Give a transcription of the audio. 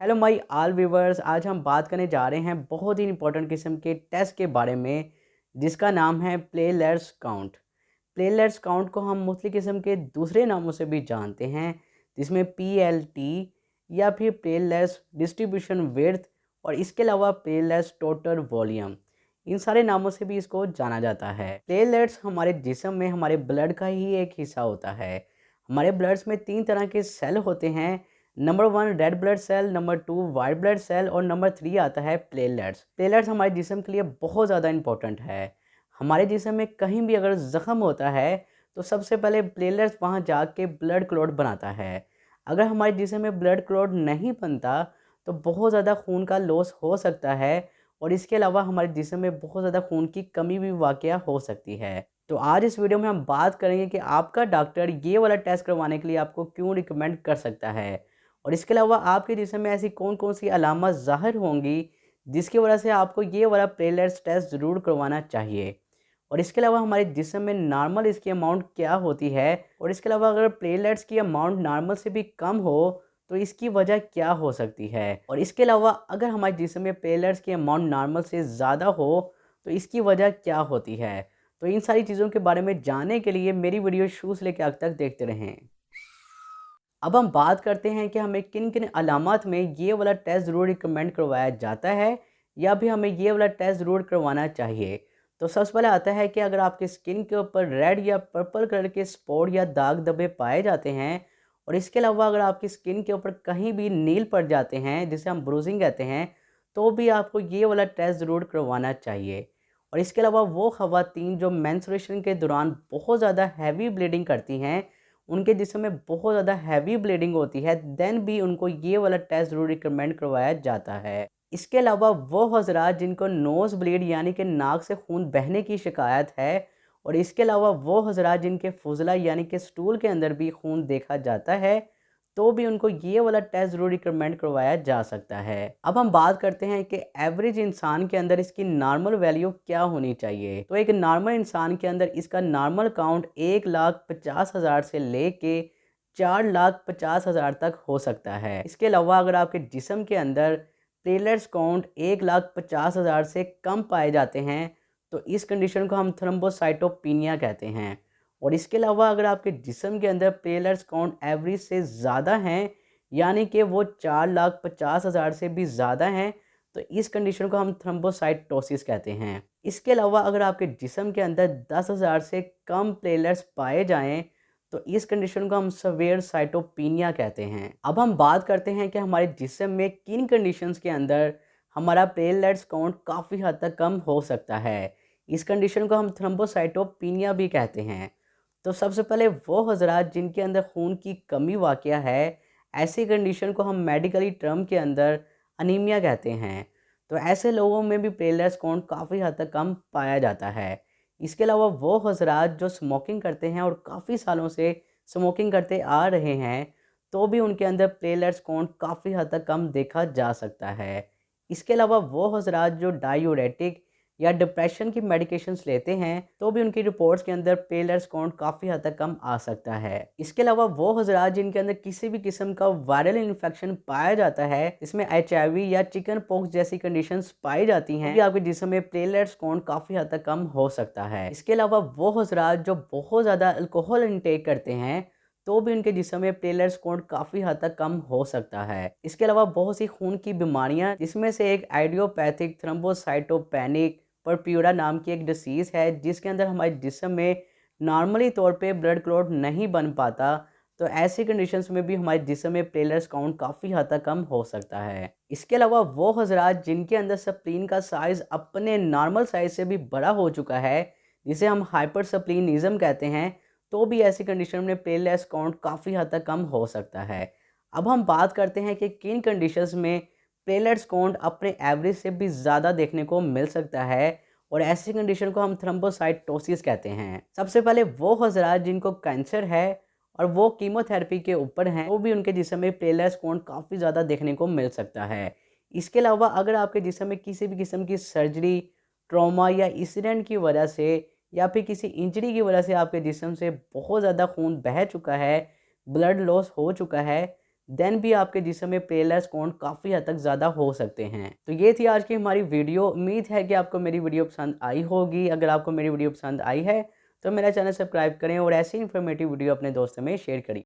Hello my all viewers. आज हम बात करने जा रहे हैं बहुत ही इंपॉर्टेंट किस्म के टेस्ट के बारे में जिसका नाम है प्लेलेट्स काउंट। प्लेलेट्स काउंट को हम मुख्तलिफ किस्म के दूसरे नामों से भी जानते हैं, जिसमें पीएलटी या फिर प्लेलेट्स डिस्ट्रीब्यूशन विड्थ और इसके अलावा प्लेलेट्स टोटल वॉल्यूम, इन सारे नामों से भी इसको जाना जाता है। प्लेलेट्स हमारे जिस्म में हमारे ब्लड का ही एक हिस्सा होता है। हमारे ब्लड्स में 3 तरह के सेल होते हैं। Number 1 red blood cell, number 2 white blood cell और नंबर 3 आता है प्लेलेट्स। प्लेलेट्स हमारे जिस्म के लिए बहुत ज़्यादा इंपॉर्टेंट है। हमारे जिस्म में कहीं भी अगर ज़ख्म होता है तो सबसे पहले प्लेलेट्स वहाँ जाके ब्लड क्लॉट बनाता है। अगर हमारे जिस्म में ब्लड क्लॉट नहीं बनता तो बहुत ज़्यादा खून का लॉस हो सकता है और इसके अलावा हमारे जिस्म में बहुत ज़्यादा खून की कमी भी वाक़या हो सकती है। तो आज इस वीडियो में हम बात करेंगे कि आपका डॉक्टर ये वाला टेस्ट करवाने के लिए आपको क्यों रिकमेंड कर सकता है और इसके अलावा आपके जिस्म में ऐसी कौन कौन सी अलामत ज़ाहिर होंगी जिसकी वजह से आपको ये वाला प्लेलेट्स टेस्ट ज़रूर करवाना चाहिए। और इसके अलावा हमारे जिस्म में नॉर्मल इसकी अमाउंट क्या होती है और इसके अलावा अगर प्लेलेट्स की अमाउंट नॉर्मल से भी कम हो तो इसकी वजह क्या हो सकती है। और इसके अलावा अगर हमारे जिस्म में प्लेलेट्स की अमाउंट नॉर्मल से ज़्यादा हो तो इसकी वजह क्या होती है। तो इन सारी चीज़ों के बारे में जानने के लिए मेरी वीडियो शुरू से लेकर आखिर तक देखते रहें। अब हम बात करते हैं कि हमें किन किन अलामात में ये वाला टेस्ट ज़रूर रिकमेंड करवाया जाता है या भी हमें ये वाला टेस्ट ज़रूर करवाना चाहिए। तो सबसे पहले आता है कि अगर आपकी स्किन के ऊपर रेड या पर्पल कलर के स्पॉट या दाग धब्बे पाए जाते हैं और इसके अलावा अगर आपकी स्किन के ऊपर कहीं भी नील पड़ जाते हैं जिसे हम ब्रूजिंग कहते हैं, तो भी आपको ये वाला टेस्ट ज़रूर करवाना चाहिए। और इसके अलावा वो ख़वातीन जो मेंस्ट्रुएशन के दौरान बहुत ज़्यादा हैवी ब्लीडिंग करती हैं, उनके जिस्म में बहुत ज़्यादा हैवी ब्लीडिंग होती है, देन भी उनको ये वाला टेस्ट ज़रूर रिकमेंड करवाया जाता है। इसके अलावा वो हज़रात जिनको नोज़ ब्लीड यानी कि नाक से खून बहने की शिकायत है और इसके अलावा वो हज़रात जिनके फुजला यानी कि स्टूल के अंदर भी खून देखा जाता है, तो भी उनको ये वाला टेस्ट ज़रूर रिकमेंड करवाया जा सकता है। अब हम बात करते हैं कि एवरेज इंसान के अंदर इसकी नॉर्मल वैल्यू क्या होनी चाहिए। तो एक नॉर्मल इंसान के अंदर इसका नॉर्मल काउंट 1,50,000 से लेके 4,50,000 तक हो सकता है। इसके अलावा अगर आपके जिस्म के अंदर प्लेटलेट्स काउंट 1,50,000 से कम पाए जाते हैं तो इस कंडीशन को हम थ्रोम्बोसाइटोपिनिया कहते हैं। और इसके अलावा अगर आपके जिस्म के अंदर प्लेटलेट्स काउंट एवरेज से ज़्यादा हैं यानी कि वो 4,50,000 से भी ज़्यादा हैं, तो इस कंडीशन को हम थ्रोम्बोसाइटोसिस कहते हैं। इसके अलावा अगर आपके जिस्म के अंदर 10,000 से कम प्लेटलेट्स पाए जाएं तो इस कंडीशन को हम सवेयर साइटोपिनिया कहते हैं। अब हम बात करते हैं कि हमारे जिस्म में किन कंडीशंस के अंदर हमारा प्लेटलेट्स काउंट काफ़ी हद तक कम हो सकता है। इस कंडीशन को हम थ्रोम्बोसाइटोपिनिया भी कहते हैं। तो सबसे पहले वो हज़रात जिनके अंदर खून की कमी वाक़या है, ऐसी कंडीशन को हम मेडिकली टर्म के अंदर अनीमिया कहते हैं। तो ऐसे लोगों में भी प्लेटलेट्स काउंट काफ़ी हद तक कम पाया जाता है। इसके अलावा वो हज़रात जो स्मोकिंग करते हैं और काफ़ी सालों से स्मोकिंग करते आ रहे हैं, तो भी उनके अंदर प्लेटलेट्स काउंट काफ़ी हद तक कम देखा जा सकता है। इसके अलावा वो हज़रात जो डायूरेटिक या डिप्रेशन की मेडिकेशंस लेते हैं, तो भी उनकी रिपोर्ट्स के अंदर प्लेटलेट्स काउंट काफ़ी हद तक कम आ सकता है। इसके अलावा वो हज़रात जिनके अंदर किसी भी किस्म का वायरल इन्फेक्शन पाया जाता है, इसमें HIV या चिकन पॉक्स जैसी कंडीशंस पाई जाती हैं, तो भी आपके जिस्म में प्लेटलेट्स काउंट काफ़ी हद तक कम हो सकता है। इसके अलावा वो हज़रात जो बहुत ज़्यादा अल्कोहल इंटेक करते हैं, तो भी उनके जिस्म में प्लेटलेट्स काउंट काफ़ी हद तक कम हो सकता है। इसके अलावा बहुत सी खून की बीमारियां, जिसमें से एक आइडियोपैथिक थ्रोम्बोसाइटोपेनिक परप्यूरा नाम की एक डिसीज़ है जिसके अंदर हमारे जिस्म में नॉर्मली तौर पे ब्लड क्लॉट नहीं बन पाता, तो ऐसी कंडीशंस में भी हमारे जिस्म में प्लेटलेट्स काउंट काफ़ी हद तक कम हो सकता है। इसके अलावा वो हज़रात जिनके अंदर स्प्लीन का साइज़ अपने नॉर्मल साइज़ से भी बड़ा हो चुका है, जिसे हम हाइपरस्प्लीनिज्म कहते हैं, तो भी ऐसी कंडीशन में प्लेटलेट्स काउंट काफ़ी हद तक कम हो सकता है। अब हम बात करते हैं कि किन कंडीशंस में प्लेटलेट्स काउंट अपने एवरेज से भी ज़्यादा देखने को मिल सकता है और ऐसी कंडीशन को हम थ्रोम्बोसाइटोसिस कहते हैं। सबसे पहले वो हज़रात जिनको कैंसर है और वो कीमोथेरेपी के ऊपर हैं, तो भी उनके जिस्म में प्लेटलेट्स काउंट काफ़ी ज़्यादा देखने को मिल सकता है। इसके अलावा अगर आपके जिस्म में किसी भी किस्म की सर्जरी, ट्रॉमा या इंसिडेंट की वजह से या फिर किसी इंजरी की वजह से आपके जिस्म से बहुत ज़्यादा खून बह चुका है, ब्लड लॉस हो चुका है, देन भी आपके जिस्म में प्लेटलेट्स काउंट काफ़ी हद तक ज़्यादा हो सकते हैं। तो ये थी आज की हमारी वीडियो। उम्मीद है कि आपको मेरी वीडियो पसंद आई होगी। अगर आपको मेरी वीडियो पसंद आई है तो मेरा चैनल सब्सक्राइब करें और ऐसी इन्फॉर्मेटिव वीडियो अपने दोस्तों में शेयर करें।